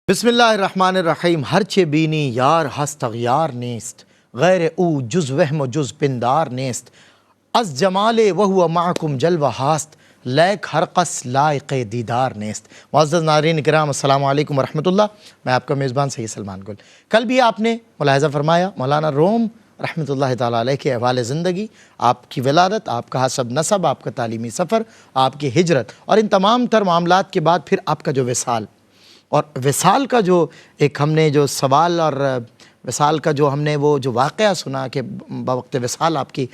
بسم اللہ الرحمن الرحیم. ہرچه بینی یار هست اغیار نیست، غیر او جز وهم و جز پندار نیست. از جمال وهو معکم جلوہ هاست، لیک ہر قص لائق دیدار نیست. معزز ناظرین کرام، السلام علیکم ورحمۃ اللہ. میں آپ کا میزبان سید سلمان گل. کل بھی آپ نے ملاحظہ فرمایا مولانا روم رحمۃ اللہ تعالیٰ علیہ کے احوال زندگی، آپ کی ولادت، آپ کا حسب نسب، آپ کا تعلیمی سفر، آپ کی ہجرت اور ان تمام تر معاملات کے بعد پھر آپ کا جو وصال، اور وصال کا جو ایک ہم نے جو سوال اور وصال کا جو ہم نے وہ جو واقعہ سنا کہ بوقت وصال آپ کی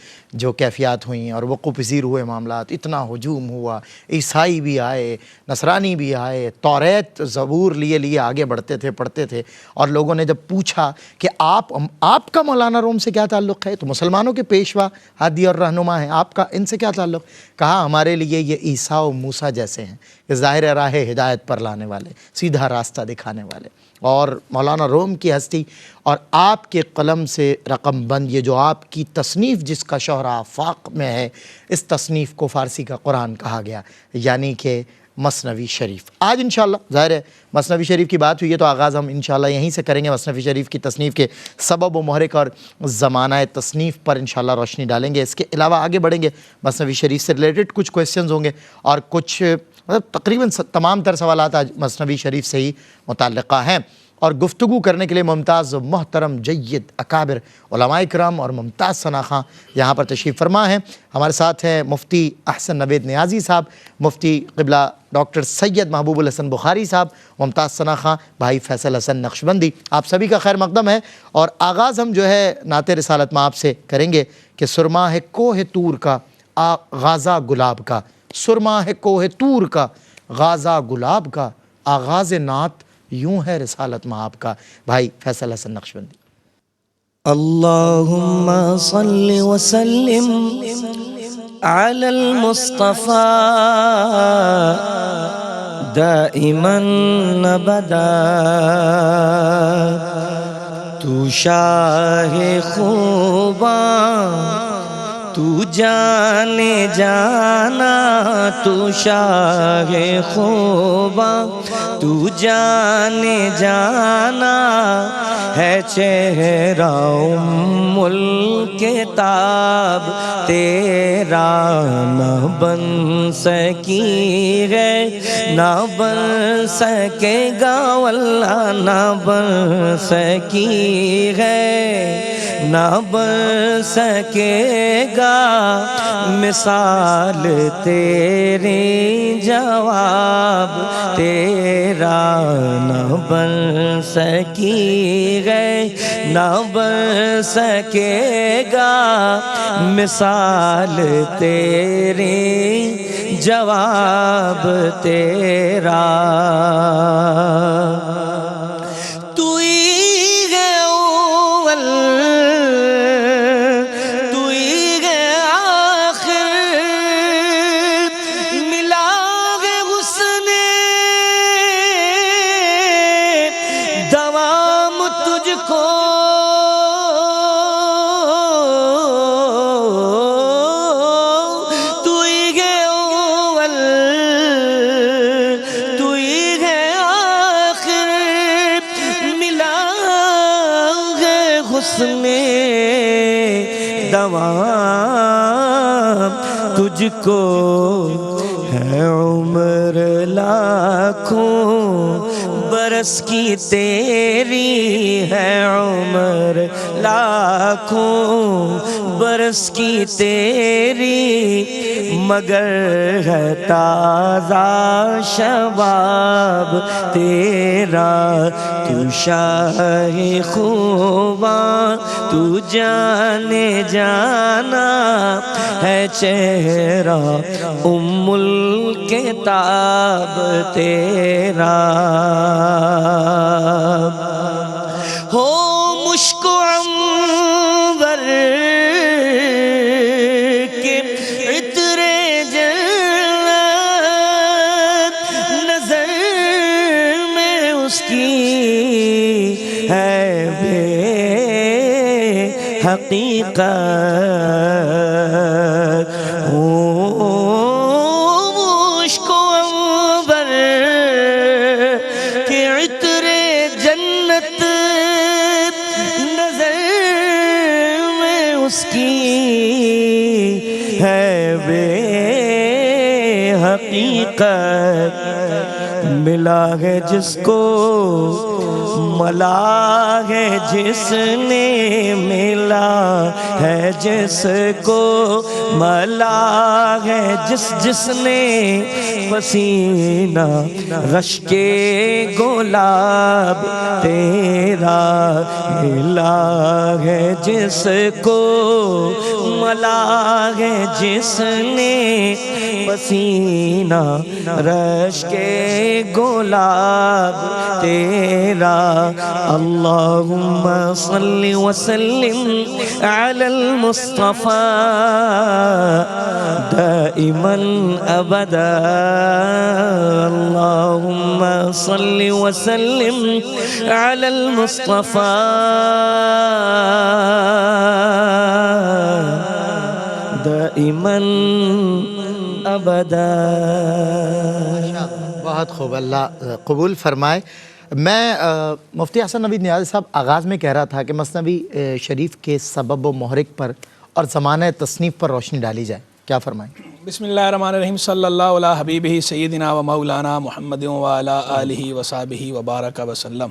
جو کیفیات ہوئیں اور وقوع پذیر ہوئے معاملات، اتنا ہجوم ہوا، عیسائی بھی آئے، نصرانی بھی آئے، توریت زبور لیے آگے بڑھتے تھے، پڑھتے تھے. اور لوگوں نے جب پوچھا کہ آپ کا مولانا روم سے کیا تعلق ہے، تو مسلمانوں کے پیشوا ہادی اور رہنما ہیں، آپ کا ان سے کیا تعلق؟ کہا ہمارے لیے یہ عیسیٰ و موسیٰ جیسے ہیں، کہ ظاہر راہ ہدایت پر لانے والے، سیدھا راستہ دکھانے والے. اور مولانا روم کی ہستی اور آپ کے قلم سے رقم بند یہ جو آپ کی تصنیف جس کا شہرہ آفاق میں ہے، اس تصنیف کو فارسی کا قرآن کہا گیا، یعنی کہ مثنوی شریف. آج انشاءاللہ ظاہر ہے مثنوی شریف کی بات ہوئی ہے تو آغاز ہم انشاءاللہ یہیں سے کریں گے. مثنوی شریف کی تصنیف کے سبب و محرک اور زمانہ تصنیف پر انشاءاللہ روشنی ڈالیں گے. اس کے علاوہ آگے بڑھیں گے، مثنوی شریف سے ریلیٹڈ کچھ کویسچنز ہوں گے اور کچھ تقریباً تمام تر سوالات آج مثنوی شریف سے ہی متعلقہ ہیں. اور گفتگو کرنے کے لیے ممتاز محترم جید اکابر علماء کرام اور ممتاز ثنا خاں یہاں پر تشریف فرما ہیں. ہمارے ساتھ ہیں مفتی احسن نوید نیازی صاحب، مفتی قبلہ ڈاکٹر سید محبوب الحسن بخاری صاحب، ممتاز ثنا خاں بھائی فیصل حسن نقشبندی. آپ سبھی کا خیر مقدم ہے. اور آغاز ہم جو ہے نعت رسالت میں آپ سے کریں گے کہ سرما ہے کوہ طور کا آغازہ گلاب کا، سرما ہے کوہ طور کا غازہ گلاب کا، آغاز نعت یوں ہے رسالت میں آپ کا. بھائی فیصل حسن نقشبندی. اللہم صل وسلم علی المصطفى دائما ابدا. تو شاہ خوباں تو جانے جانا، تو شاہ خوباں تو جانے جانا ہے. چہرہ ام الکتاب تیرا نہ بن سکی ہے، نہ بن سکے گا واللہ، نہ بن سکی ہے، نہ بن سکے گا. مثال تیری جواب تیرا نہ بن سکی ہے، نہ بن سکے گا. مثال تیری جواب تیرا. تجھ کو ہے عمر لاکھوں برس کی، تیری ہے عمر لاکھوں برس کی تیری، مگر ہے تازہ شباب تیرا. تو شاہ خوباں تو جانے جانا ہے، چہرہ ام الکتاب تیرا. ہو مشک و عنبر کے عطر جنت، نظر میں اس کی ہے بے حقیقت. مشک و عنبر کے عطر اس کی ہے بے حقیقت، ملا ہے جس کو ملا ہے جس نے، ملا ہے جس کو ملا ہے جس نے، پسینہ رش کے گلاب تیرا ملا ہے جس کو ملا ہے جس نے، پسینہ رش کے گلاب تیرا۔ اللہم صلی وسلم علی المصطفیٰ دائما ابدا، اللہم صلی وسلم علی المصطفیٰ دائما ابدا۔ بہت خوب، اللہ قبول فرمائے۔ میں مفتی حسن نوید نیازی صاحب آغاز میں کہہ رہا تھا کہ مثنوی شریف کے سبب و محرک پر اور زمانہ تصنیف پر روشنی ڈالی جائے، کیا فرمائیں؟ بسم اللہ الرحمن الرحیم، صلی اللہ علیہ حبیبہ سیدنا و مولانا محمد وعلی آلہ وصحبہ وبارک وسلم۔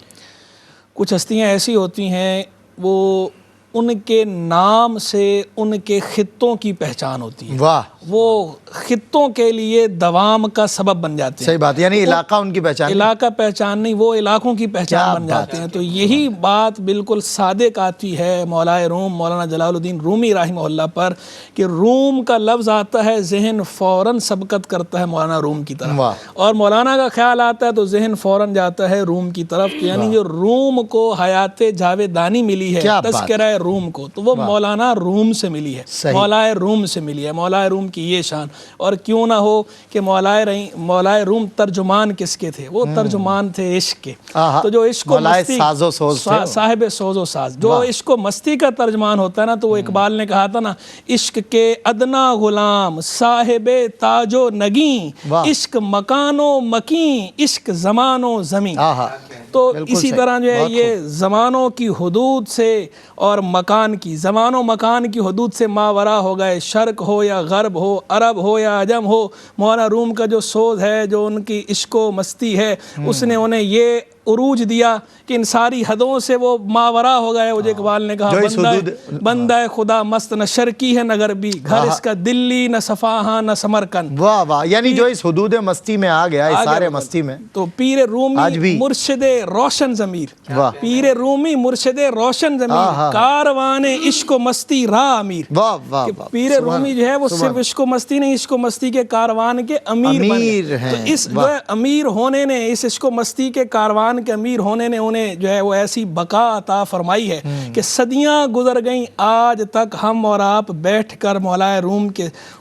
کچھ ہستیاں ایسی ہوتی ہیں وہ ان کے نام سے ان کے خطوں کی پہچان ہوتی ہے، واہ، وہ خطوں کے لیے دوام کا سبب بن جاتے ہیں۔ صحیح بات، یعنی علاقہ ان کی پہچان، علاقہ پہچان نہیں، وہ علاقوں کی پہچان بن جاتے ہیں۔ تو یہی بات بالکل صادق آتی ہے مولا روم مولانا جلال الدین رومی رحمہ اللہ پر کہ روم کا لفظ آتا ہے ذہن فوراً سبقت کرتا ہے مولانا روم کی طرف، اور مولانا کا خیال آتا ہے تو ذہن فوراً جاتا ہے روم کی طرف، یعنی جو روم کو حیات جاویدانی ملی ہے، تذکرہ روم کو، تو وہ مولانا روم سے ملی ہے، مولا روم سے ملی ہے۔ مولا روم کی یہ شان، اور کیوں نہ ہو کہ مولا روم ترجمان کس کے تھے؟ وہ ترجمان تھے عشق کے۔ تو جو عشق و مستی، صاحب سوز و ساز، جو عشق و مستی کا ترجمان ہوتا ہے نا، تو وہ اقبال نے کہا تھا نا، عشق کے ادنا غلام صاحب تاج و نگیں، عشق مکان و مکین، عشق زمان و زمین۔ تو اسی طرح جو ہے یہ زمانوں کی حدود سے اور مکان کی، زمان و مکان کی حدود سے ماورا ہو گئے، شرق ہو یا غرب ہو، عرب ہو یا عجم ہو، مولانا روم کا جو سوز ہے، جو ان کی عشق و مستی ہے، اس نے انہیں یہ عروج دیا کہ ان ساری حدوں سے وہ ماورا ہو گئے۔ وہ جو اقبال نے کہا بندہ خدا مست نہ شرقی ہے نہ غربی، گھر اس کا دلی نہ صفاہاں نہ سمرقند۔ واہ واہ، یعنی جو اس حدود مستی میں آ گیا، اس سارے مستی میں، تو پیر رومی مرشد روشن ضمیر، پیر رومی مرشد روشن ضمیر، کاروان عشق و مستی راہ امیر۔ پیر رومی جو ہے وہ صرف عشق و مستی نہیں، عشق و مستی کے کاروان کے امیر بنے۔ تو اس جو ہے امیر ہونے نے، اس عشق و مستی کے کاروان کے امیر ہونے نے انہیں جو ہے وہ ایسی بقا عطا فرمائی ہے کہ صدیاں گزر گئیں، آج تک ہم اور آپ بیٹھ کر مولا روم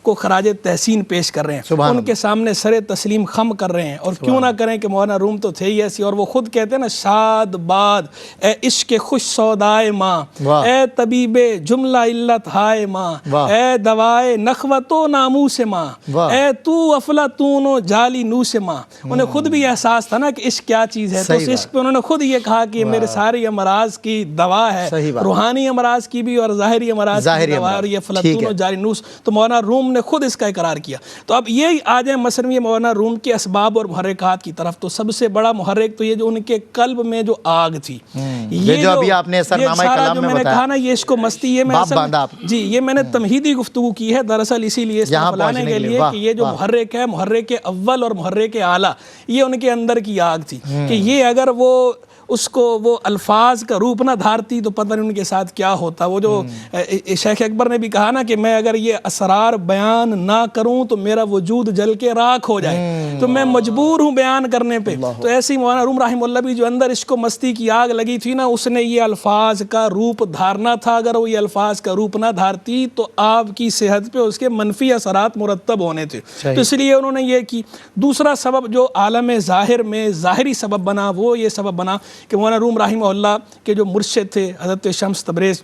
کو خراج تحسین پیش کر رہے ہیں، ان کے سامنے سر تسلیم خم کر رہے ہیں۔ اور کیوں نہ کریں کہ مولانا روم تو تھے ہی ایسی، اور وہ خود کہتے ہیں نا، شاد باد اے عشق خوش سودائے ماں، اے طبیب جملہ علت ہائے ماں، اے دوائے نخوت و ناموس ماں، اے تو افلاطون و جعلی نوس ماں۔ انہیں خود بھی احساس تھا نا کہ عشق کیا چیز ہے، تو اس عشق پہ انہوں نے خود یہ کہا کہ میرے ساری امراض کی دوا ہے، روحانی امراض کی بھی اور ظاہری امراض کی دوا ہے، اور یہ افلاطون و جعلی نوس۔ تو مولانا روم نے خود اس کا اقرار کیا۔ تو اب یہ آ جائیں مثنوی مولانا روم کے اسباب اور محرکات کی طرف، تو سب سے بڑا محرک تو یہ جو ان کے قلب میں جو آگ تھی، یہ جو ابھی آپ نے اثرنامہ کلام میں کہا نا، یہ عشق و مستی، یہ میں نے تمہیدی گفتگو کی ہے دراصل اسی لیے اس کو بلانے کے لیے کہ یہ جو محرک ہے، محرک اول اور محرک اعلیٰ، یہ ان کے اندر کی آگ تھی کہ یہ اگر وہ اس کو وہ الفاظ کا روپ نہ دھارتی تو پتہ نہیں ان کے ساتھ کیا ہوتا۔ وہ جو شیخ اکبر نے بھی کہا نا کہ میں اگر یہ اسرار بیان نہ کروں تو میرا وجود جل کے راکھ ہو جائے، تو میں مجبور ہوں بیان کرنے پہ۔ تو ایسی مولانا روم رحمہ اللہ بھی جو اندر عشق و مستی کی آگ لگی تھی نا، اس نے یہ الفاظ کا روپ دھارنا تھا۔ اگر وہ یہ الفاظ کا روپ نہ دھارتی تو آپ کی صحت پہ اس کے منفی اثرات مرتب ہونے تھے، تو اس لیے انہوں نے یہ کی۔ دوسرا سبب جو عالم ظاہر میں ظاہری سبب بنا، وہ یہ سبب بنا کہ مولانا روم رحمہ اللہ کے جو مرشد تھے حضرت شمس تبریز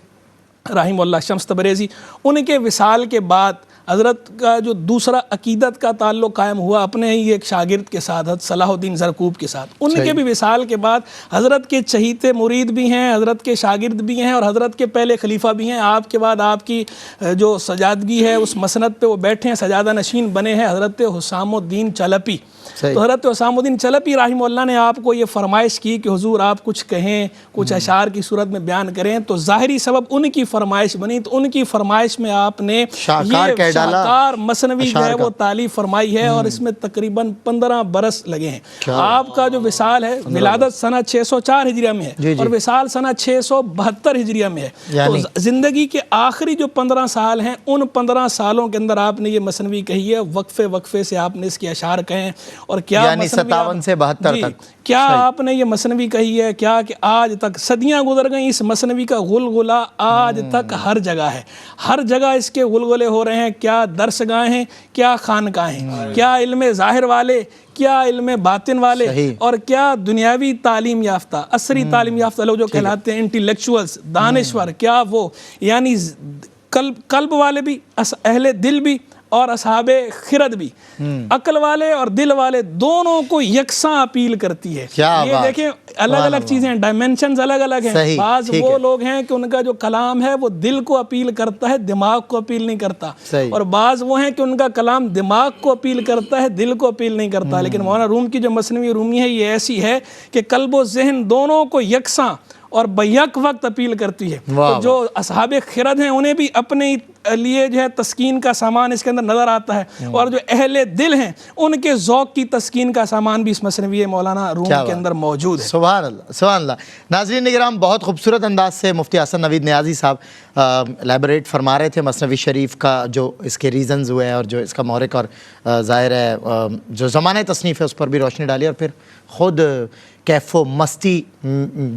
رحمہ اللہ، شمس تبریزی، ان کے وصال کے بعد حضرت کا جو دوسرا عقیدت کا تعلق قائم ہوا اپنے ہی ایک شاگرد کے ساتھ، حضرت صلاح الدین زرکوب کے ساتھ. ان کے بھی وصال کے بعد حضرت کے چہیتے مرید بھی ہیں، حضرت کے شاگرد بھی ہیں، اور حضرت کے پہلے خلیفہ بھی ہیں. آپ کے بعد آپ کی جو سجادگی ہے اس مسند پہ وہ بیٹھے ہیں، سجادہ نشین بنے ہیں حضرت حسام الدین چلپی. تو حضرت حسام الدین چلپی رحمہ اللہ نے آپ کو یہ فرمائش کی کہ حضور آپ کچھ کہیں، کچھ اشعار کی صورت میں بیان کریں. تو ظاہری سبب ان کی فرمائش بنی. تو ان کی فرمائش میں آپ نے یہ شاہکار مثنوی جو ہے وہ تالیف فرمائی ہے، اور اس میں تقریباً 15 برس لگے ہیں. آپ کا جو وصال ہے ولادت سنہ 604 ہجریہ میں ہے اور وصال سنہ 672 ہجریہ میں ہے. تو زندگی کے آخری جو 15 سال ہیں ان 15 سالوں کے اندر آپ نے یہ مثنوی کہی ہے. وقفے وقفے سے آپ نے اس کے اشعار کہیں، اور کیا یعنی 57 سے 72 تک کیا آپ نے یہ مثنوی کہی ہے، کیا کہ آج تک صدیاں گزر گئیں، اس مثنوی کا غلغلہ آج تک ہر جگہ ہے. ہر جگہ اس کے غلغلے ہو رہے ہیں. کیا درس گاہیں ہیں، کیا خانقاہیں، کیا علم ظاہر والے، کیا علم باطن والے، اور کیا دنیاوی تعلیم یافتہ عصری تعلیم یافتہ لوگ جو کہلاتے ہیں انٹیلیکچوئلز، دانشور، کیا وہ یعنی قلب والے بھی، اہل دل بھی، اور اصحاب خرد بھی، عقل والے اور دل والے دونوں کو یکساں اپیل کرتی ہے. یہ دیکھیں الگ الگ چیزیں ہیں، ڈائمنشنز الگ الگ ہیں. بعض وہ لوگ ہیں کہ ان کا جو کلام ہے وہ دل کو اپیل کرتا ہے، دماغ کو اپیل نہیں کرتا، اور بعض وہ ہیں کہ ان کا کلام دماغ کو اپیل کرتا ہے، دل کو اپیل نہیں کرتا. لیکن مولانا روم کی جو مثنوی رومی ہے یہ ایسی ہے کہ قلب و ذہن دونوں کو یکساں اور بیک وقت اپیل کرتی ہے. تو جو اصحاب خرد ہیں انہیں بھی اپنے لیے جو ہے تسکین کا سامان اس کے اندر نظر آتا ہے، اور جو اہل دل ہیں ان کے ذوق کی تسکین کا سامان بھی اس مثنوی مولانا روم کے اندر موجود ہے. سبحان اللہ سبحان اللہ. ناظرین کرام، بہت خوبصورت انداز سے مفتی حسن نوید نیازی صاحب الیبوریٹ فرما رہے تھے مثنوی شریف کا، جو اس کے ریزنز ہوئے اور جو اس کا محرک اور ظاہر ہے جو زمانہ تصنیف ہے اس پر بھی روشنی ڈالی، اور پھر خود کیف و مستی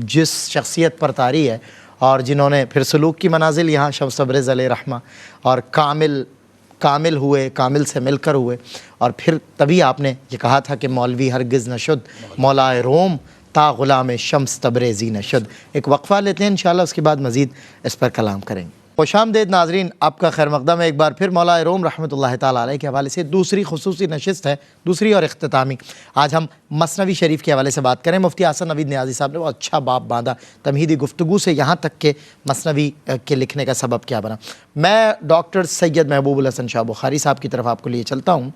جس شخصیت پر طاری ہے اور جنہوں نے پھر سلوک کی منازل یہاں شمس تبریز علیہ رحمہ اور کامل ہوئے، کامل سے مل کر ہوئے. اور پھر تبھی آپ نے یہ کہا تھا کہ مولوی ہرگز نہ شد مولائے روم تا غلام شمس تبریزی نہ شد. ایک وقفہ لیتے ہیں، انشاءاللہ اس کے بعد مزید اس پر کلام کریں گے. خوش آمدید ناظرین، آپ کا خیر مقدم ہے ایک بار پھر. مولا روم رحمۃ اللہ تعالیٰ علیہ کے حوالے سے دوسری خصوصی نشست ہے، دوسری اور اختتامی. آج ہم مثنوی شریف کے حوالے سے بات کریں. مفتی حسن نوید نیازی صاحب نے بہت اچھا باب باندھا تمہیدی گفتگو سے یہاں تک کہ مثنوی کے لکھنے کا سبب کیا بنا. میں ڈاکٹر سید محبوب الحسن شاہ بخاری صاحب کی طرف آپ کو لیے چلتا ہوں.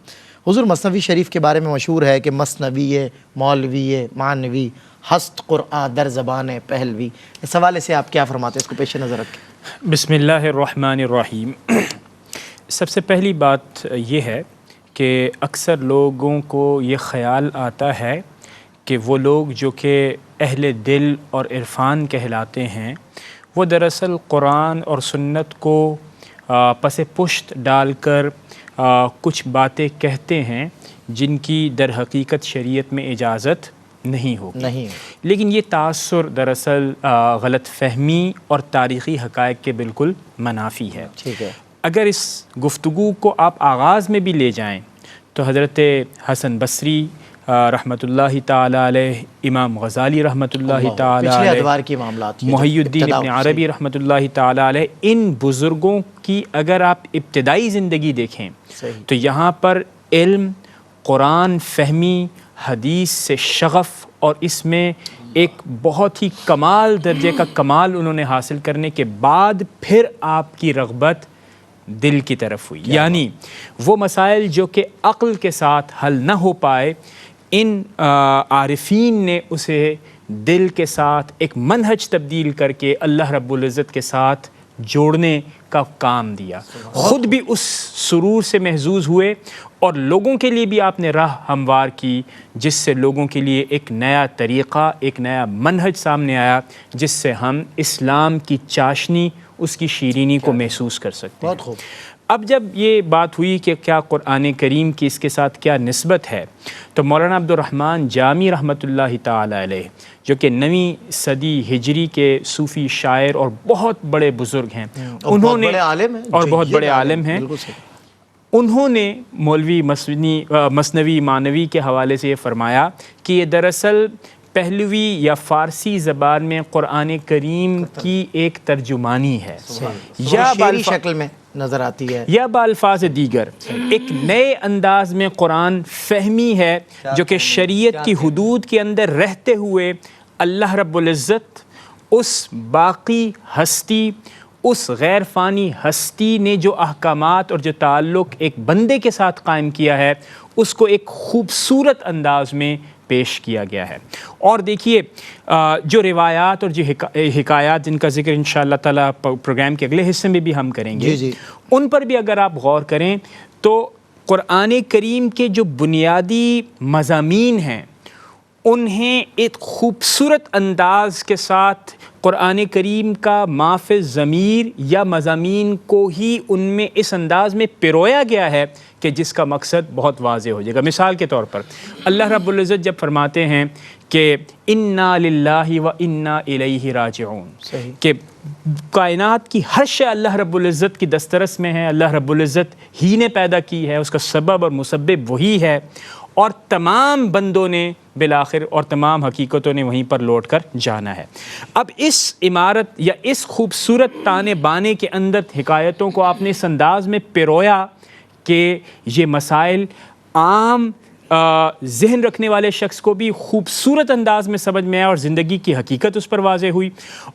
حضور مثنوی شریف کے بارے میں مشہور ہے کہ مثنوی مولوی معنوی ہست قرآن در زبان پہلوی. اس حوالے سے آپ کیا فرماتے ہیں، اس کو پیش نظر رکھیں؟ بسم اللہ الرحمن الرحیم. سب سے پہلی بات یہ ہے کہ اکثر لوگوں کو یہ خیال آتا ہے کہ وہ لوگ جو کہ اہل دل اور عرفان کہلاتے ہیں وہ دراصل قرآن اور سنت کو پس پشت ڈال کر کچھ باتیں کہتے ہیں جن کی در حقیقت شریعت میں اجازت نہیں ہوگی. لیکن یہ تاثر دراصل غلط فہمی اور تاریخی حقائق کے بالکل منافی ہے. اگر اس گفتگو کو آپ آغاز میں بھی لے جائیں تو حضرت حسن بصری رحمۃ اللہ تعالی علیہ، امام غزالی رحمۃ اللہ تعالی علیہ، محی الدین ابن عربی رحمۃ اللہ تعالی علیہ، ان بزرگوں کی اگر آپ ابتدائی زندگی دیکھیں تو یہاں پر علم، قرآن فہمی، حدیث سے شغف اور اس میں ایک بہت ہی کمال درجے کا کمال انہوں نے حاصل کرنے کے بعد پھر آپ کی رغبت دل کی طرف ہوئی. یعنی وہ مسائل جو کہ عقل کے ساتھ حل نہ ہو پائے، ان عارفین نے اسے دل کے ساتھ ایک منہج تبدیل کر کے اللہ رب العزت کے ساتھ جوڑنے کا کام دیا. خود بھی اس سرور سے محظوظ ہوئے اور لوگوں کے لیے بھی آپ نے راہ ہموار کی، جس سے لوگوں کے لیے ایک نیا طریقہ، ایک نیا منہج سامنے آیا جس سے ہم اسلام کی چاشنی، اس کی شیرینی کو محسوس کر سکتے ہیں. اب جب یہ بات ہوئی کہ کیا قرآن کریم کی اس کے ساتھ کیا نسبت ہے، تو مولانا عبد الرحمن جامی رحمۃ اللہ تعالی علیہ، جو کہ 9ویں صدی ہجری کے صوفی شاعر اور بہت بڑے بزرگ ہیں، انہوں نے اور بہت بڑے عالم ہیں، انہوں نے مولوی مثنوی معنوی کے حوالے سے یہ فرمایا کہ یہ دراصل پہلوی یا فارسی زبان میں قرآن کریم کی ایک ترجمانی ہے، یا شعری شکل میں نظر آتی ہے، یا بالفاظ دیگر ایک نئے انداز میں قرآن فہمی ہے جو کہ شریعت کی حدود کے اندر رہتے ہوئے اللہ رب العزت اس باقی ہستی، اس غیر فانی ہستی نے جو احکامات اور جو تعلق ایک بندے کے ساتھ قائم کیا ہے اس کو ایک خوبصورت انداز میں پیش کیا گیا ہے۔ اور دیکھیے جو روایات اور جو حکایات جن کا ذکر انشاءاللہ تعالیٰ پروگرام کے اگلے حصے میں بھی ہم کریں گے، ان پر بھی اگر آپ غور کریں تو قرآن کریم کے جو بنیادی مضامین ہیں انہیں ایک خوبصورت انداز کے ساتھ قرآن کریم کا معاف ضمیر یا مضامین کو ہی ان میں اس انداز میں پرویا گیا ہے کہ جس کا مقصد بہت واضح ہو جائے گا۔ مثال کے طور پر اللہ رب العزت جب فرماتے ہیں کہ انا للہ و انا الیہ راجعون، کہ کائنات کی ہر شے اللہ رب العزت کی دسترس میں ہے، اللہ رب العزت ہی نے پیدا کی ہے، اس کا سبب اور مسبب وہی ہے، اور تمام بندوں نے بالآخر اور تمام حقیقتوں نے وہیں پر لوٹ کر جانا ہے۔ اب اس عمارت یا اس خوبصورت تانے بانے کے اندر حکایتوں کو آپ نے اس انداز میں پرویا کہ یہ مسائل عام ذہن رکھنے والے شخص کو بھی خوبصورت انداز میں سمجھ میں آیا اور زندگی کی حقیقت اس پر واضح ہوئی،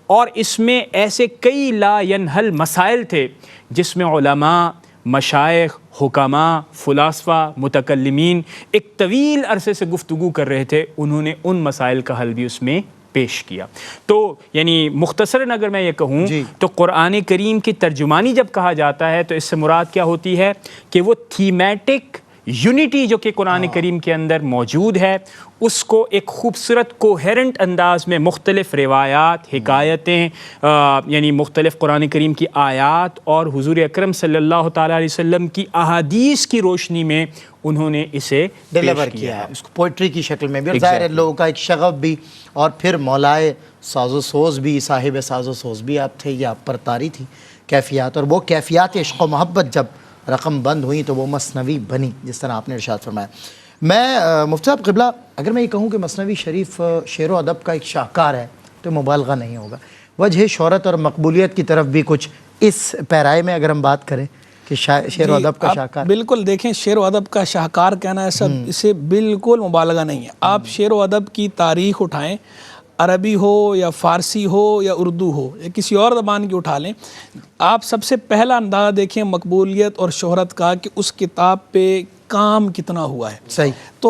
اور اس میں ایسے کئی لا ینحل مسائل تھے جس میں علماء، مشائخ، حکماء، فلاسفہ، متکلمین ایک طویل عرصے سے گفتگو کر رہے تھے، انہوں نے ان مسائل کا حل بھی اس میں پیش کیا۔ تو یعنی مختصراً اگر میں یہ کہوں تو قرآن کریم کی ترجمانی جب کہا جاتا ہے تو اس سے مراد کیا ہوتی ہے کہ وہ تھیمیٹک یونٹی جو کہ قرآن کریم کے اندر موجود ہے اس کو ایک خوبصورت کوہیرنٹ انداز میں مختلف روایات، حکایتیں، یعنی مختلف قرآن کریم کی آیات اور حضور اکرم صلی اللہ تعالیٰ علیہ وسلم کی احادیث کی روشنی میں انہوں نے اسے ڈیلیور کیا ہے، اس کو پوئٹری کی شکل میں بھی، اور ظاہر ہے لوگوں کا ایک شغف بھی، اور پھر مولائے ساز و سوز بھی، صاحب ساز و سوز بھی آپ تھے، یہ آپ پر طاری تھی کیفیات، اور وہ کیفیات عشق و محبت جب رقم بند ہوئی تو وہ مثنوی بنی، جس طرح آپ نے ارشاد فرمایا۔ میں مفتی صاحب قبلہ اگر میں یہ کہوں کہ مثنوی شریف شعر و ادب کا ایک شاہکار ہے تو مبالغہ نہیں ہوگا، وجہ شہرت اور مقبولیت کی طرف بھی کچھ اس پیرائے میں اگر ہم بات کریں کہ شعر و ادب کا شاہکار، بالکل دیکھیں شعر و ادب کا شاہکار کہنا ہے سب، اسے بالکل مبالغہ نہیں ہے۔ آپ شعر و ادب کی تاریخ اٹھائیں، عربی ہو یا فارسی ہو یا اردو ہو یا کسی اور زبان کی اٹھا لیں، آپ سب سے پہلا اندازہ دیکھیں مقبولیت اور شہرت کا کہ اس کتاب پہ کام کتنا ہوا ہے۔ صحیح، تو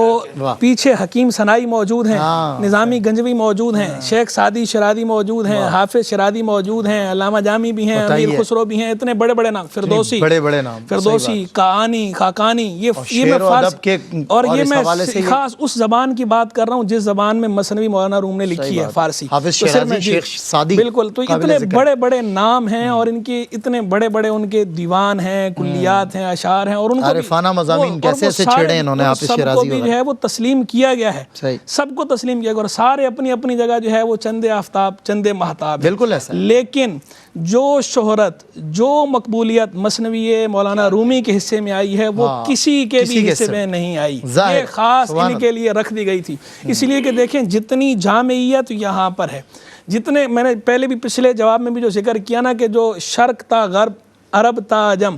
پیچھے حکیم ثنائی موجود ہیں، نظامی گنجوی موجود ہیں، شیخ سعدی شیرازی موجود ہیں، حافظ شیرازی موجود ہیں، علامہ جامی بھی ہیں، امیر خسرو بھی ہیں، اتنے بڑے بڑے نام، فردوسی، بڑے نام، فردوسی، کہانی، خاقانی، یہ میں فارسی، اور یہ میں خاص اس زبان کی بات کر رہا ہوں جس زبان میں مثنوی مولانا روم نے لکھی ہے، فارسی، حافظ شیرازی، شیخ سعدی، بالکل۔ تو اتنے بڑے بڑے نام ہیں اور ان کے اتنے بڑے بڑے ان کے دیوان ہیں، کلیات ہیں، اشعار ہیں، اور ان کو عارفانہ مضامین کیسے چھیڑے انہوں نے حافظ شیرازی، جو ہے وہ تسلیم کیا گیا ہے، سب کو تسلیم کیا گیا، اور سارے اپنی اپنی جگہ جو ہے وہ چند آفتاب چند مہتاب، بالکل ایسا۔ لیکن جو شہرت، جو مقبولیت مثنوی مولانا رومی کے حصے میں آئی ہے وہ کسی کے بھی حصے میں نہیں آئی، یہ خاص ان کے لیے رکھ دی گئی تھی، اس لیے کہ دیکھیں جتنی جامعیت یہاں پر ہے، جتنے میں نے پہلے بھی پچھلے جواب میں بھی جو ذکر کیا نا کہ جو شرق تا غرب، عرب تا عجم،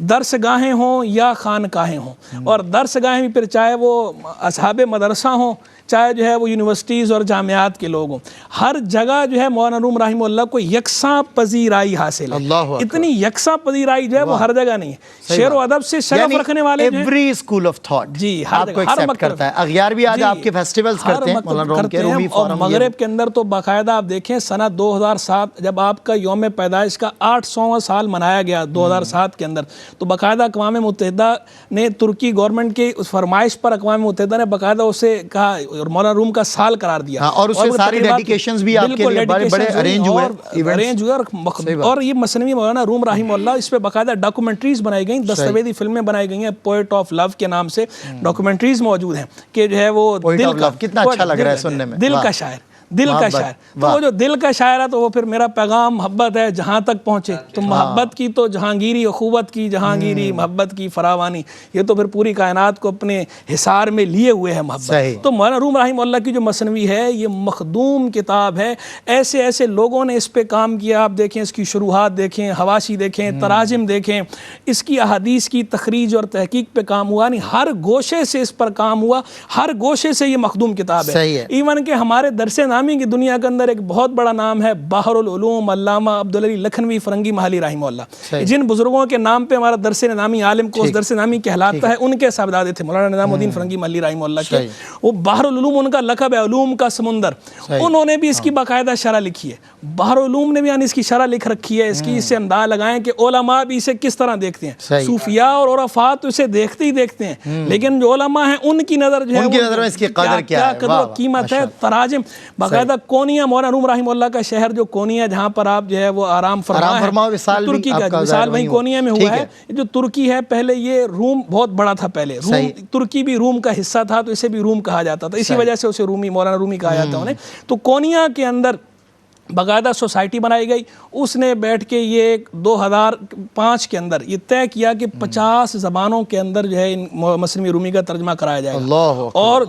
درس گاہیں ہوں یا خانقاہیں ہوں، اور درس گاہیں بھی پھر چاہے وہ اصحاب مدرسہ ہوں، چاہے جو ہے وہ یونیورسٹیز اور جامعات کے لوگ ہوں، ہر جگہ جو ہے مولانا روم رحمہ اللہ کو یکساں پذیرائی حاصل ہے، اتنی یکساں پذیرائی جو ہے وہ ہر جگہ نہیں ہے۔ شعر و ادب سے شغف رکھنے والے جو ہیں، ایوری اسکول آف تھاٹ جی آپ کو ایکسپٹ کرتا ہے، اغیار بھی آج آپ کے فیسٹیولز کرتے ہیں مولانا روم کے، رومی اور فورم، مغرب کے اندر تو باقاعدہ آپ دیکھیں سنہ 2007 جب آپ کا یوم پیدائش کا 800واں سال منایا گیا 2007 کے اندر، تو باقاعدہ اقوام متحدہ نے ترکی گورنمنٹ کی اس فرمائش پر اقوام متحدہ نے باقاعدہ اسے کہا اور مولانا روم کا سال قرار دیا، اور اس سے ساری ڈیڈیکیشنز بھی آپ کے لیے بڑے بڑے ارینج ہوئے، اور یہ مثنوی مولانا روم رحمہ اللہ اس پہ باقاعدہ ڈاکومنٹریز بنائی گئیں، دستاویزی فلمیں بنائی گئی ہیں، پوئٹ آف لو کے نام سے ڈاکومنٹریز موجود ہیں کہ جو ہے وہ دل کا، کتنا اچھا لگ رہا ہے سننے میں، دل کا شاعر، دل کا شاعر. تو وہ جو دل کا شاعر ہے تو وہ پھر میرا پیغام محبت ہے جہاں تک پہنچے. تو محبت کی تو جہانگیری اخوت کی جہانگیری محبت کی فراوانی یہ تو پھر پوری کائنات کو اپنے حصار میں لیے ہوئے ہے محبت. تو مولانا روم رحمہ اللہ کی جو مثنوی ہے یہ مخدوم کتاب ہے. ایسے ایسے لوگوں نے اس پہ کام کیا. آپ دیکھیں اس کی شروحات دیکھیں, حواشی دیکھیں, تراجم دیکھیں, اس کی احادیث کی تخریج اور تحقیق پہ کام ہوا. نہیں ہر گوشے سے اس پر کام ہوا, ہر گوشے سے یہ مخدوم کتاب ہے. ایون کہ ہمارے درس نامی کی دنیا کے اندر ایک بہت بڑا نام ہے بحر العلوم علامہ عبدالعلی لکھنوی فرنگی محلی رحمہ اللہ. جن بزرگوں کے نام پہ ہمارا درس نامی عالم کو درس نامی کہلاتا ہے ان کے صاحبزادے تھے مولانا نظام الدین فرنگی محلی رحمہ اللہ کے. وہ بحر العلوم ان کا لقب ہے, علوم کا سمندر. انہوں نے بھی اس کی باقاعدہ شرح لکھی ہے. بحر العلوم نے بھی یعنی اس کی شرح لکھ رکھی ہے. اس کی اس سے انداز لگائیں کہ علماء بھی اسے کس طرح دیکھتے ہیں. صوفیاء اور عرفاء تو اسے دیکھتے ہی دیکھتے ہیں, لیکن جو علماء ہیں ان کی نظر جو ہے ان کی نظر میں اس کی قدر کیا ہے, قدر و قیمت ہے. تراجم باقاعدہ کونیا مولانا روم رحمہ اللہ کا شہر جو کونیا جہاں پر آپ جو ہے وہ آرام فرما ہے, ترکی کا مثال وہیں کونیا میں ہوا ہے. جو ترکی ہے پہلے یہ روم بہت بڑا تھا. پہلے روم ترکی بھی روم کا حصہ تھا تو اسے بھی روم کہا جاتا تھا. اسی وجہ سے اسے رومی مولانا رومی کہا جاتا ہے انہیں. تو کونیا کے اندر باقاعدہ سوسائٹی بنائی گئی. اس نے بیٹھ کے یہ 2005 کے اندر یہ طے کیا کہ 50 زبانوں کے اندر جو ہے مثنوی رومی کا ترجمہ کرایا جائے گا, اور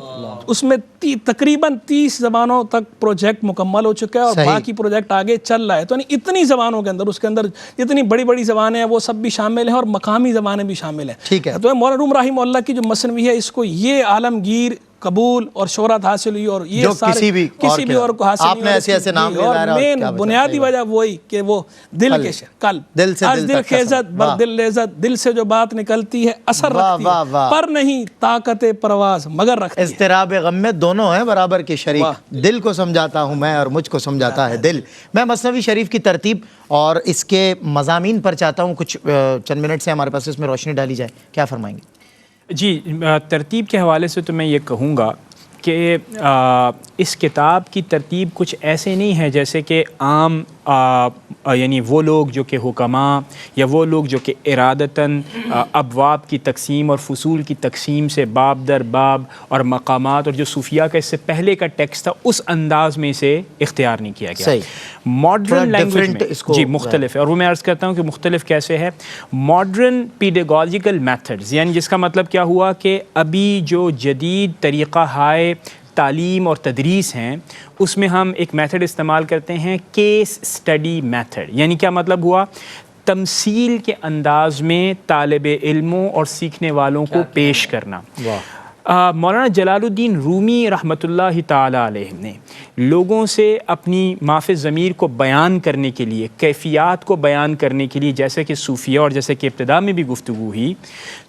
اس میں تقریباً 30 زبانوں تک پروجیکٹ مکمل ہو چکا ہے, اور باقی پروجیکٹ آگے چل رہا ہے. تو اتنی زبانوں کے اندر اس کے اندر جتنی بڑی بڑی زبانیں ہیں وہ سب بھی شامل ہیں, اور مقامی زبانیں بھی شامل ہیں. تو مولانا روم رحمہ اللہ کی جو مثنوی ہے اس کو یہ عالمگیر قبول اور شہرت حاصل ہوئی, اور یہ کسی بھی اور کو حاصل نہیں. ایسے ایسے نام اور مین بنیادی وجہ وہی کہ وہ دل کے قلب, دل خیزت بر دل لیزت, دل سے جو بات نکلتی ہے اثر رکھتی ہے, پر نہیں طاقت پرواز مگر رکھتی ہے. اضطراب غم میں دونوں ہیں برابر کے شریک. دل کو سمجھاتا ہوں میں اور مجھ کو سمجھاتا ہے دل. میں مثنوی شریف کی ترتیب اور اس کے مضامین پر چاہتا ہوں کچھ چند منٹ سے ہمارے پاس اس میں روشنی ڈالی جائے. کیا فرمائیں گے؟ جی, ترتیب کے حوالے سے تو میں یہ کہوں گا کہ اس کتاب کی ترتیب کچھ ایسے نہیں ہے جیسے کہ عام یعنی وہ لوگ جو کہ حکماء یا وہ لوگ جو کہ ارادتاً ابواب کی تقسیم اور فصول کی تقسیم سے باب در باب اور مقامات اور جو صوفیاء کا اس سے پہلے کا ٹیکسٹ تھا اس انداز میں اسے اختیار نہیں کیا گیا. ماڈرن لینگویج میں جی مختلف ہے, اور وہ میں عرض کرتا ہوں کہ مختلف کیسے ہے. ماڈرن پیڈاگوجیکل میتھڈز یعنی جس کا مطلب کیا ہوا کہ ابھی جو جدید طریقہ ہائے تعلیم اور تدریس ہیں اس میں ہم ایک میتھڈ استعمال کرتے ہیں کیس اسٹڈی میتھڈ. یعنی کیا مطلب ہوا, تمثیل کے انداز میں طالب علموں اور سیکھنے والوں کو پیش کرنا. مولانا جلال الدین رومی رحمۃ اللہ تعالی علیہ نے لوگوں سے اپنی مافِ ضمیر کو بیان کرنے کے لیے, کیفیات کو بیان کرنے کے لیے, جیسے کہ صوفیہ اور جیسے کہ ابتدا میں بھی گفتگو ہوئی,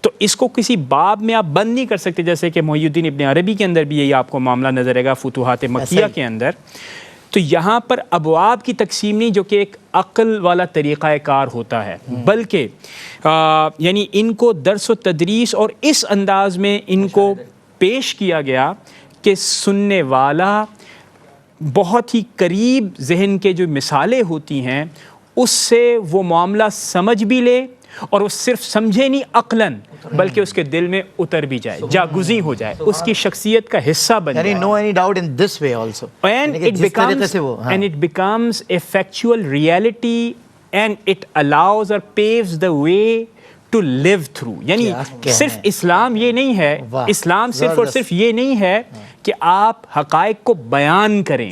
تو اس کو کسی باب میں آپ بند نہیں کر سکتے. جیسے کہ محی الدین ابن عربی کے اندر بھی یہی آپ کو معاملہ نظر آئے گا, فتوحات مکیہ کے اندر. تو یہاں پر ابواب کی تقسیم نہیں جو کہ ایک عقل والا طریقہ کار ہوتا ہے, بلکہ یعنی ان کو درس و تدریس اور اس انداز میں ان کو پیش کیا گیا کہ سننے والا بہت ہی قریب ذہن کے جو مثالیں ہوتی ہیں اس سے وہ معاملہ سمجھ بھی لے, اور وہ صرف سمجھے نہیں عقلاً بلکہ اس کے دل میں اتر بھی جائے, جاگزیں ہو جائے, اس کی شخصیت کا حصہ بن جائے. No any doubt in this way also. And it becomes a factual reality, and it allows or paves the way to live through. یعنی صرف اسلام یہ نہیں ہے, اسلام صرف اور صرف یہ نہیں ہے کہ آپ حقائق کو بیان کریں,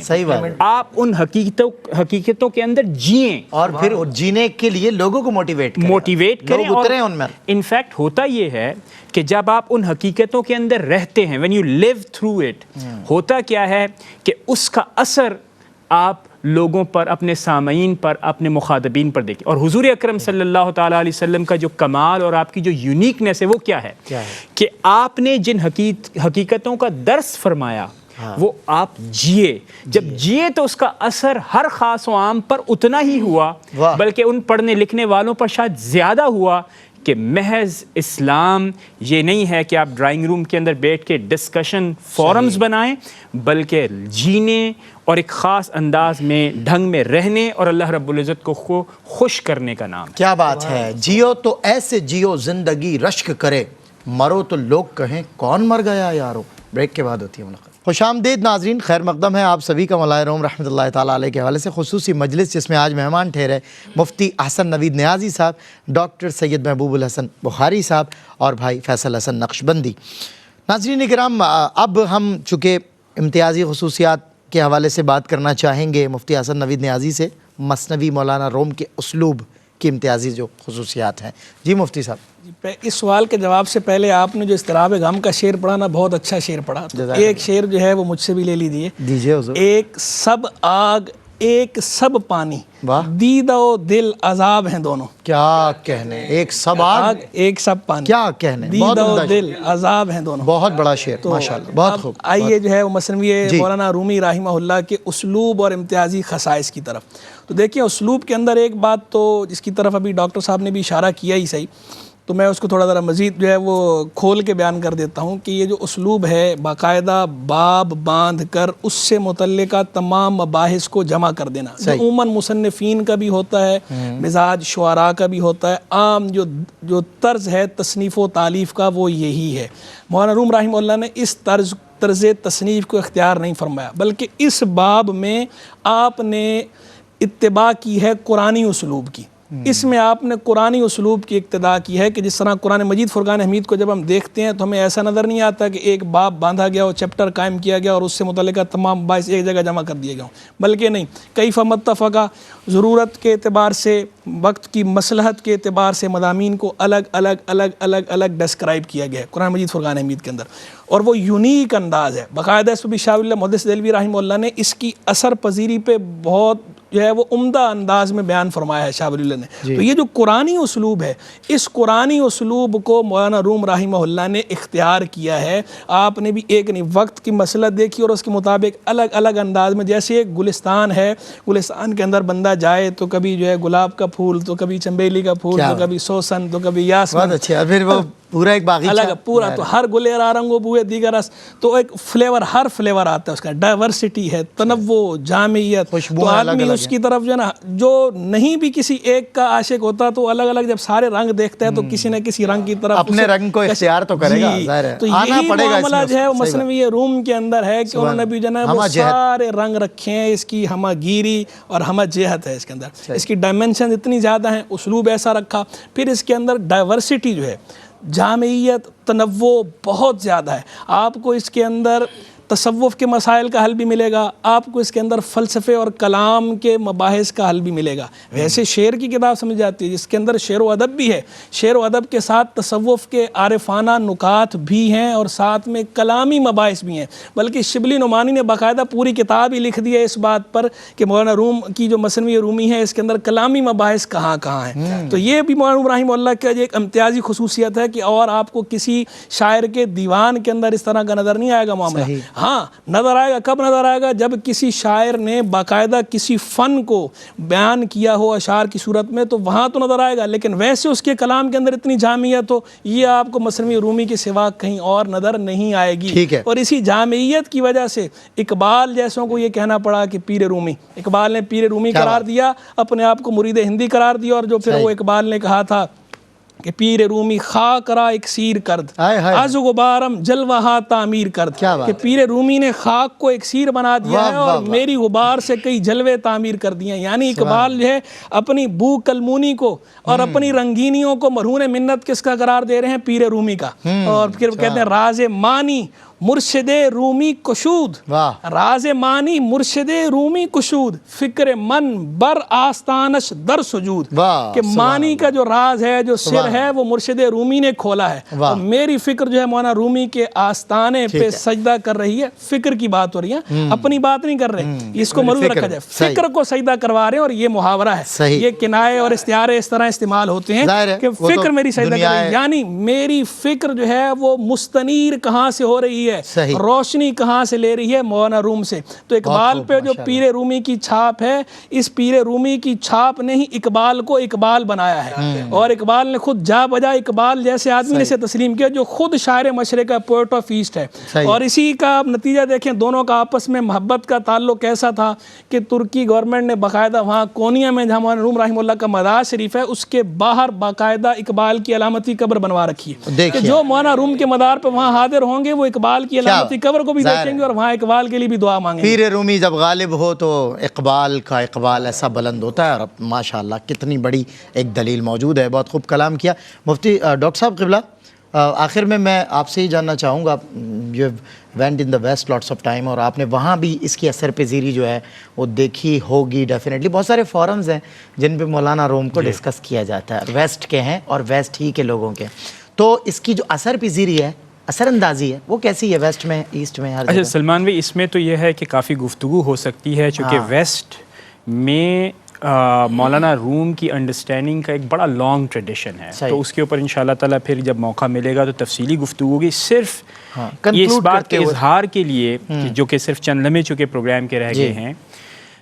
آپ ان حقیقتوں کے اندر جئیں اور پھر جینے کے لیے لوگوں کو موٹیویٹ کریں اور انفیکٹ ہوتا یہ ہے کہ جب آپ ان حقیقتوں کے اندر رہتے ہیں, when you live through it, ہوتا کیا ہے کہ اس کا اثر آپ لوگوں پر, اپنے سامعین پر, اپنے مخاطبین پر دیکھیں. اور حضور اکرم صلی اللہ تعالیٰ علیہ وسلم کا جو کمال اور آپ کی جو یونیکنیس ہے وہ کیا ہے کہ آپ نے جن حقیقتوں کا درس فرمایا وہ آپ جیے. جب جیے تو اس کا اثر ہر خاص و عام پر اتنا ہی ہوا, بلکہ ان پڑھنے لکھنے والوں پر شاید زیادہ ہوا کہ محض اسلام یہ نہیں ہے کہ آپ ڈرائنگ روم کے اندر بیٹھ کے ڈسکشن فورمز بنائیں, بلکہ جینے اور ایک خاص انداز میں ڈھنگ میں رہنے اور اللہ رب العزت کو خوش کرنے کا نام. کیا بات ہے. جیو تو ایسے جیو زندگی رشک کرے, مرو تو لوگ کہیں کون مر گیا یارو. بریک کے بعد ہوتی ہے ملاقات. خوش آمدید ناظرین، خیر مقدم ہے آپ سبھی کا مولا روم رحمۃ اللہ تعالیٰ علیہ کے حوالے سے خصوصی مجلس جس میں آج مہمان ٹھہرے مفتی احسن نوید نیازی صاحب، ڈاکٹر سید محبوب الحسن بخاری صاحب اور بھائی فیصل حسن نقشبندی۔ ناظرین کرام، اب ہم چونکہ امتیازی خصوصیات کے حوالے سے بات کرنا چاہیں گے مفتی احسن نوید نیازی سے، مثنوی مولانا روم کے اسلوب کی امتیازی جو خصوصیات ہیں۔ جی مفتی صاحب، اس سوال کے جواب سے پہلے آپ نے جو اضطراب غم کا شعر پڑھا نا، بہت اچھا شعر پڑھا۔ ایک شعر جو ہے وہ مجھ سے بھی لے لیجیے۔ دیجیے حضور۔ ایک سب آگ ایک سب پانی، دید و دل عذاب ہیں دونوں۔ کیا کہنے، ایک سب آگ ایک سب پانی، کیا کہنے، دید و دل عذاب ہیں دونوں۔ بہت بڑا شعر، ماشاءاللہ، بہت خوب۔ آئیے جو ہے وہ مثنوی مولانا رومی رحمہ اللہ کے اسلوب اور امتیازی خصائص کی طرف۔ تو دیکھیں اسلوب کے اندر ایک بات تو جس کی طرف ابھی ڈاکٹر صاحب نے بھی اشارہ کیا ہی صحیح، تو میں اس کو تھوڑا ذرا مزید جو ہے وہ کھول کے بیان کر دیتا ہوں کہ یہ جو اسلوب ہے باقاعدہ باب باندھ کر اس سے متعلقہ تمام مباحث کو جمع کر دینا، عموماً مصنفین کا بھی ہوتا ہے، مزاج شعراء کا بھی ہوتا ہے، عام جو طرز ہے تصنیف و تالیف کا وہ یہی ہے۔ مولانا روم رحمہ اللہ نے اس طرز تصنیف کو اختیار نہیں فرمایا، بلکہ اس باب میں آپ نے اتباع کی ہے قرآنی اسلوب کی۔ اس میں آپ نے قرآنی اسلوب کی اقتداء کی ہے کہ جس طرح قرآن مجید فرقان حمید کو جب ہم دیکھتے ہیں تو ہمیں ایسا نظر نہیں آتا کہ ایک باب باندھا گیا اور چیپٹر قائم کیا گیا اور اس سے متعلقہ تمام باعث ایک جگہ جمع کر دیے گئے ہوں، بلکہ نہیں، کیف متفقہ، ضرورت کے اعتبار سے، وقت کی مصلحت کے اعتبار سے مضامین کو الگ ڈسکرائب کیا گیا ہے قرآن مجید فرقان حمید کے اندر، اور وہ یونیک انداز ہے۔ باقاعدہ اس پہ بھی شاہ اللہ محدث دہلوی رحمہ اللہ نے اس کی اثر پذیری پہ بہت جو ہے وہ عمدہ انداز میں بیان فرمایا ہے شاہ ولی اللہ نے۔ تو یہ جو قرآنی اسلوب ہے، اس قرآنی اسلوب کو مولانا روم رحمہ اللہ نے اختیار کیا ہے۔ آپ نے بھی ایک نہیں، وقت کی مسلط دیکھی اور اس کے مطابق الگ انداز میں، جیسے ایک گلستان ہے، گلستان کے اندر بندہ جائے تو کبھی جو ہے گلاب کا پھول، تو کبھی چنبیلی کا پھول، تو کبھی سوسن، تو کبھی یاسمین، بہت اچھا، پھر وہ پورا ایک باغیچہ پورا، تو ہر گل را رنگ و بوئے دیگر رس، تو ایک فلیور، ہر فلیور آتا ہے اس کا، ڈائیورسٹی ہے، تنوع، جامعیت۔ تو آدمی اس کی طرف جو ہے نا، جو نہیں بھی کسی ایک کا عاشق ہوتا تو الگ جب سارے رنگ دیکھتا ہے تو کسی نہ کسی رنگ کی طرف اپنے رنگ کو اختیار تو کرے گا، ظاہر ہے، تو یہی معاملہ جو ہے وہ مثنوی روم کے اندر ہے کہ انہوں نے بھی جو ہے وہ سارے رنگ رکھے ہیں، اس کی ہمہ گیری اور ہمہ جہت ہے اس کے اندر، اس کی ڈائمنشن اتنی زیادہ ہیں، اسلوب ایسا رکھا، پھر اس کے اندر ڈائیورسٹی جو ہے، جامعیت، تنوع بہت زیادہ ہے۔ آپ کو اس کے اندر تصوف کے مسائل کا حل بھی ملے گا، آپ کو اس کے اندر فلسفے اور کلام کے مباحث کا حل بھی ملے گا۔ ویسے شعر کی کتاب سمجھ جاتی ہے جس کے اندر شعر و ادب بھی ہے، شعر و ادب کے ساتھ تصوف کے عارفانہ نکات بھی ہیں اور ساتھ میں کلامی مباحث بھی ہیں، بلکہ شبلی نعمانی نے باقاعدہ پوری کتاب ہی لکھ دی ہے اس بات پر کہ مولانا روم کی جو مثنوی رومی ہے اس کے اندر کلامی مباحث کہاں ہیں۔ تو یہ بھی مولانا روم رحمہ اللہ کا ایک امتیازی خصوصیت ہے کہ اور آپ کو کسی شاعر کے دیوان کے اندر اس طرح کا نظر نہیں آئے گا معاملہ۔ ہاں نظر آئے گا، کب نظر آئے گا؟ جب کسی شاعر نے باقاعدہ کسی فن کو بیان کیا ہو اشعار کی صورت میں، تو وہاں تو نظر آئے گا، لیکن ویسے اس کے کلام کے اندر اتنی جامعیت ہو، یہ آپ کو مثنوی رومی کے سوا کہیں اور نظر نہیں آئے گی۔ اور اسی جامعیت کی وجہ سے اقبال جیسوں کو یہ کہنا پڑا کہ پیر رومی، اقبال نے پیر رومی قرار دیا، اپنے آپ کو مرید ہندی قرار دیا، اور جو پھر وہ اقبال نے کہا تھا کہ پیر رومی خاک را اکسیر کرد، از غبارم جلوہ تعمیر کرد، کہ پیر رومی نے خاک کو اکسیر بنا دیا ہے اور میری غبار سے کئی جلوے تعمیر کر دیے ہیں۔ یعنی اقبال جو ہے اپنی بو کلمونی کو اور اپنی رنگینیوں کو مرہون منت کس کا قرار دے رہے ہیں؟ پیر رومی کا۔ اور پھر کہتے ہیں راز مانی مرشد رومی کشود، راز مانی مرشد رومی کشود، فکر من بر آستانش در سجود، کہ مانی کا جو راز ہے، جو سر ہے، وہ مرشد رومی نے کھولا ہے، اور میری فکر جو ہے مولانا رومی کے آستانے پہ سجدہ کر رہی ہے۔ فکر کی بات ہو رہی ہے، اپنی بات نہیں کر رہے، اس کو ملحوظ رکھا جائے، فکر کو سجدہ کروا رہے ہیں، اور یہ محاورہ ہے، یہ کنائے اور استعارے اس طرح استعمال ہوتے ہیں کہ فکر میری سجدہ کر رہی ہے، یعنی میری فکر جو ہے وہ مستنیر کہاں سے ہو رہی ہے، روشنی کہاں سے لے رہی ہے؟ مولانا روم سے۔ تو اقبال پہ جو پیر رومی کی چھاپ ہے، اس پیر رومی کی چھاپ نے ہی اقبال کو اقبال بنایا ہے، اور اقبال نے خود جا بجا اقبال جیسے آدمی نے سے تسلیم کیا جو خود شاعر مشرق کا پوئٹ آف ایسٹ ہے۔ اور اسی کا نتیجہ دیکھیں، دونوں کا آپس میں محبت کا تعلق کیسا تھا کہ ترکی گورنمنٹ نے باقاعدہ وہاں کونیا میں جہاں مولانا روم رحمہ اللہ کا مزار شریف ہے، اس کے باہر باقاعدہ اقبال کی علامتی قبر بنوا رکھی ہے کہ جو مولانا روم کے مزار پہ وہاں حاضر ہوں گے وہ اقبال اقبال کی علامتی قبر کو بھی دیکھیں گے اور وہاں اقبال کے لیے بھی دعا مانگیں گے. پیر رومی جب غالب ہو تو اقبال کا اقبال ایسا بلند ہوتا ہے. اور ماشاءاللہ کتنی بڑی ایک دلیل موجود ہے. بہت خوب کلام کیا مفتی ڈاکٹر صاحب قبلہ. آخر میں آپ سے ہی جاننا چاہوں گا, you went in the waste lots of time, اور آپ نے وہاں بھی اس کی اثر پذیری جو ہے وہ دیکھی ہوگی ڈیفینیٹلی. بہت سارے فورمز ہیں جن پہ مولانا روم کو ڈسکس کیا جاتا ہے, ویسٹ کے ہیں اور ویسٹ ہی کے لوگوں کے. تو اس کی جو اثر پذیری ہے, اثر اندازی ہے, وہ کیسی ہے ویسٹ میں, ایسٹ میں, ہر جگہ؟ اچھا سلمان بھائی, اس میں تو یہ ہے کہ کافی گفتگو ہو سکتی ہے, چونکہ ویسٹ میں مولانا روم کی انڈرسٹینڈنگ کا ایک بڑا لانگ ٹریڈیشن ہے, تو اس کے اوپر انشاءاللہ تعالیٰ پھر جب موقع ملے گا تو تفصیلی گفتگو ہوگی. صرف یہ اس بات کے اظہار کے لیے جو کہ صرف چند لمحے چکے پروگرام کے رہ گئے ہیں,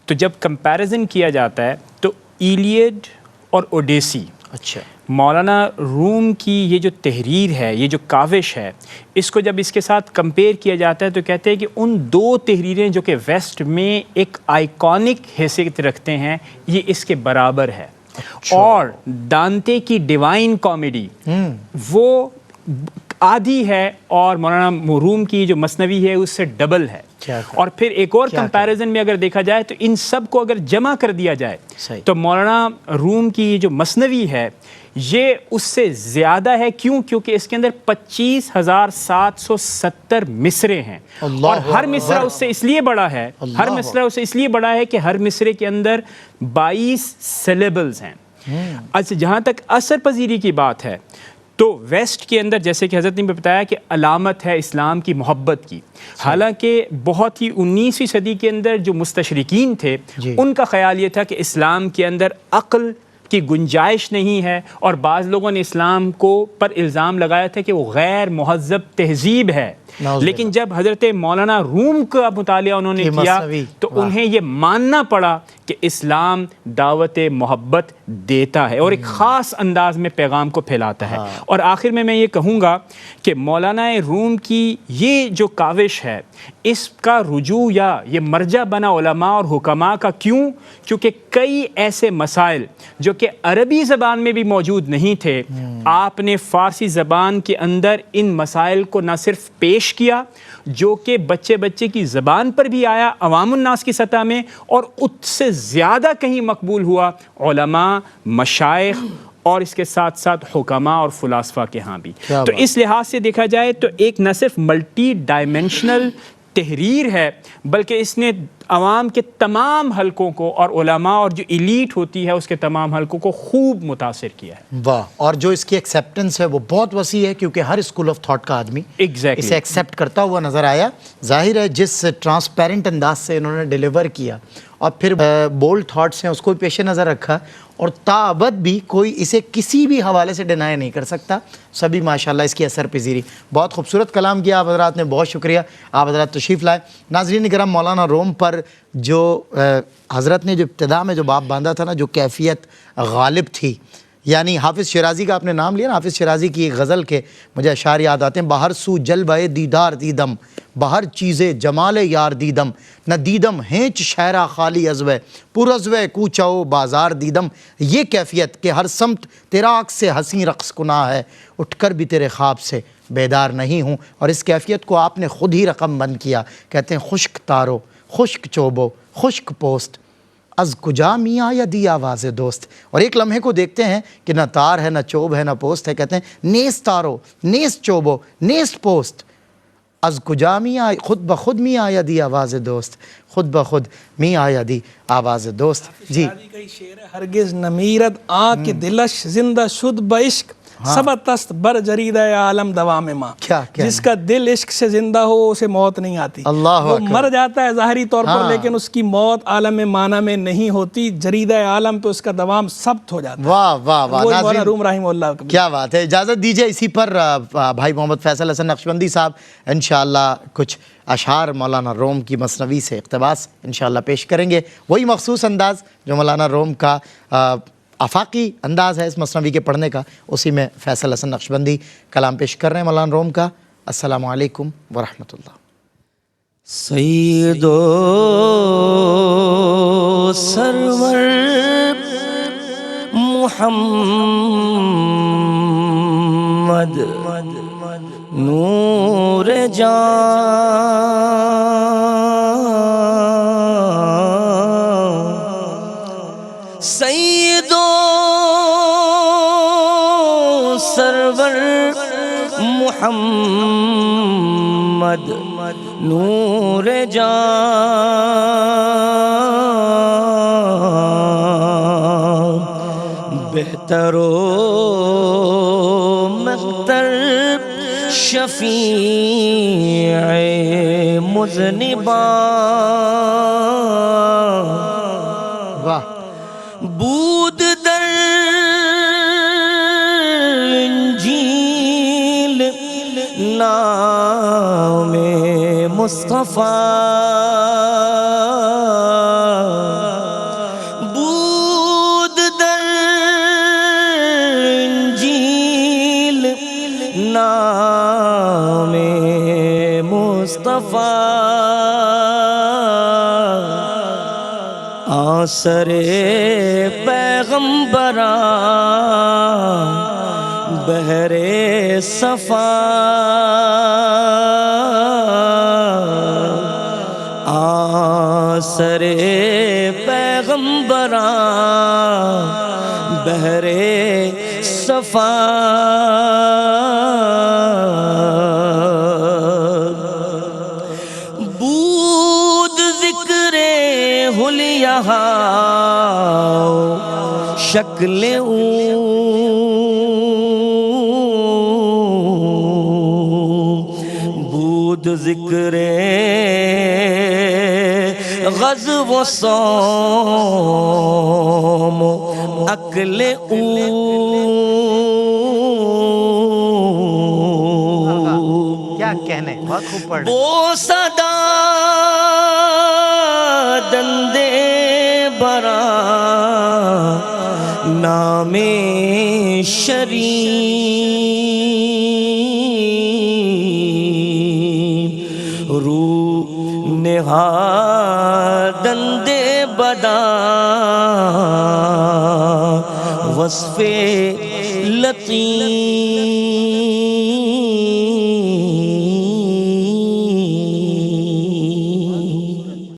تو جب کمپیریزن کیا جاتا ہے تو ایلیڈ اور اوڈیسی, اچھا مولانا روم کی یہ جو تحریر ہے, یہ جو کاوش ہے, اس کو جب اس کے ساتھ کمپیئر کیا جاتا ہے تو کہتے ہیں کہ ان دو تحریریں جو کہ ویسٹ میں ایک آئیکونک حیثیت رکھتے ہیں, یہ اس کے برابر ہے. اور دانتے کی ڈیوائن کامیڈی وہ آدھی ہے, اور مولانا روم کی جو مثنوی ہے اس سے ڈبل ہے. اور پھر ایک اور کمپیریزن میں اگر دیکھا جائے تو ان سب کو اگر جمع کر دیا جائے تو مولانا روم کی جو مثنوی ہے یہ اس سے زیادہ ہے. کیونکہ اس کے اندر 25,770 مصرے ہیں, اور ہر مصرع اس سے اس لیے بڑا ہے, ہر مصرع اس سے اس لیے بڑا ہے کہ ہر مصرے کے اندر 22 سیلیبلز ہیں. اچھا, جہاں تک اثر پذیری کی بات ہے تو ویسٹ کے اندر جیسے کہ حضرت نے بتایا کہ علامت ہے اسلام کی محبت کی. حالانکہ بہت ہی 19ویں صدی کے اندر جو مستشرقین تھے ان کا خیال یہ تھا کہ اسلام کے اندر عقل کی گنجائش نہیں ہے, اور بعض لوگوں نے اسلام کو پر الزام لگایا تھا کہ وہ غیر مہذب تہذیب ہے. لیکن جب حضرت مولانا روم کا مطالعہ انہوں نے کیا تو انہیں یہ ماننا پڑا کہ اسلام دعوت محبت دیتا ہے اور ایک خاص انداز میں پیغام کو پھیلاتا ہے. اور آخر میں یہ کہوں گا کہ مولانا روم کی یہ جو کاوش ہے اس کا رجوع یا یہ مرجع بنا علماء اور حکماء کا. کیوں؟ کیونکہ کئی ایسے مسائل جو کہ عربی زبان میں بھی موجود نہیں تھے, آپ نے فارسی زبان کے اندر ان مسائل کو نہ صرف پیش کیا جو کہ بچے کی زبان پر بھی آیا عوام الناس کی سطح میں, اور اس سے زیادہ کہیں مقبول ہوا علماء, مشائخ اور اس کے ساتھ ساتھ حکماء اور فلاسفہ کے ہاں بھی. تو اس لحاظ سے دیکھا جائے تو ایک نہ صرف ملٹی ڈائمینشنل تحریر ہے بلکہ اس نے عوام کے تمام حلقوں کو اور علماء اور جو ایلیٹ ہوتی ہے اس کے تمام حلقوں کو خوب متاثر کیا ہے. واہ. اور جو اس کی ایکسیپٹنس ہے وہ بہت وسیع ہے کیونکہ ہر اسکول آف تھاٹ کا آدمی اسے ایکسیپٹ کرتا ہوا نظر آیا. ظاہر ہے جس ٹرانسپیرنٹ انداز سے انہوں نے ڈیلیور کیا اور پھر بولڈ تھاٹس ہیں اس کو پیش نظر رکھا, اور تابد بھی کوئی اسے کسی بھی حوالے سے ڈینائی نہیں کر سکتا. سبھی ماشاءاللہ اس کی اثر پذیری. بہت خوبصورت کلام کیا آپ حضرات نے, بہت شکریہ آپ حضرات تشریف لائے. ناظرین کرام, مولانا روم پر جو حضرت نے جو ابتدا میں جو باب باندھا تھا نا, جو کیفیت غالب تھی, یعنی حافظ شیرازی کا آپ نے نام لیا نا, حافظ شیرازی کی ایک غزل کے مجھے اشعار یاد آتے ہیں. باہر سو جلوہ دیدار دیدم, باہر چیزیں جمال یار دیدم, نہ دیدم ہینچ شہرہ خالی ازوے, پر ازوے کوچاؤ بازار دیدم. یہ کیفیت کہ ہر سمت تیرا عکس سے حسین رقص کنا ہے, اٹھ کر بھی تیرے خواب سے بیدار نہیں ہوں. اور اس کیفیت کو آپ نے خود ہی رقم بند کیا. کہتے ہیں خشک تارو, خشک چوبو, خشک پوسٹ, از کجا میاں یا دی آواز دوست. اور ایک لمحے کو دیکھتے ہیں کہ نہ تار ہے, نہ چوب ہے, نہ پوسٹ ہے. کہتے ہیں نیست تارو, نیست چوبو, نیست پوسٹ, از کجا میاں, خود بخود میاں یا دی آواز دوست, خود بخود میاں یا دی آواز دوست. جی ہرگز نمیرد آنکھ دلش زندہ شد بعشق, سبتست بر جرید عالم دوام ماں. جس کا دل عشق سے زندہ ہو اسے موت نہیں آتی. وہ مر جاتا ہے ظاہری طور پر لیکن اس کی موت عالم معنی میں نہیں ہوتی, جرید عالم پہ اس کا دوام ثبت ہو جاتا ہے. واہ واہ واہ. مولانا روم رحمہ اللہ, کیا بات ہے. اجازت دیجئے اسی پر بھائی محمد فیصل حسن نقشبندی صاحب انشاءاللہ کچھ اشعار مولانا روم کی مثنوی سے اقتباس انشاءاللہ پیش کریں گے. وہی مخصوص انداز جو مولانا روم کا آفاقی انداز ہے اس مثنوی کے پڑھنے کا, اسی میں فیصل حسن نقشبندی کلام پیش کر رہے ہیں مولانا روم کا. السلام علیکم ورحمۃ اللہ. سید و سرور محمد نور جان سید و سرور محمد نور جان بہتر و مختر شفیع مذنبان واہ بود در انجیل نام مصطفیٰ بود در انجیل نام مصطفیٰ آثر پیغمبران بحر صفا آثر پیغمبران بحر صفا بود ذکر حلیہ شکل بود ذکر غزو و صوم اکل کیا کہنے، بہت خوب پڑھ رہے ہیں۔ وہ صدا دندے برا نام شریف رو نہادند بدا وصف لطیف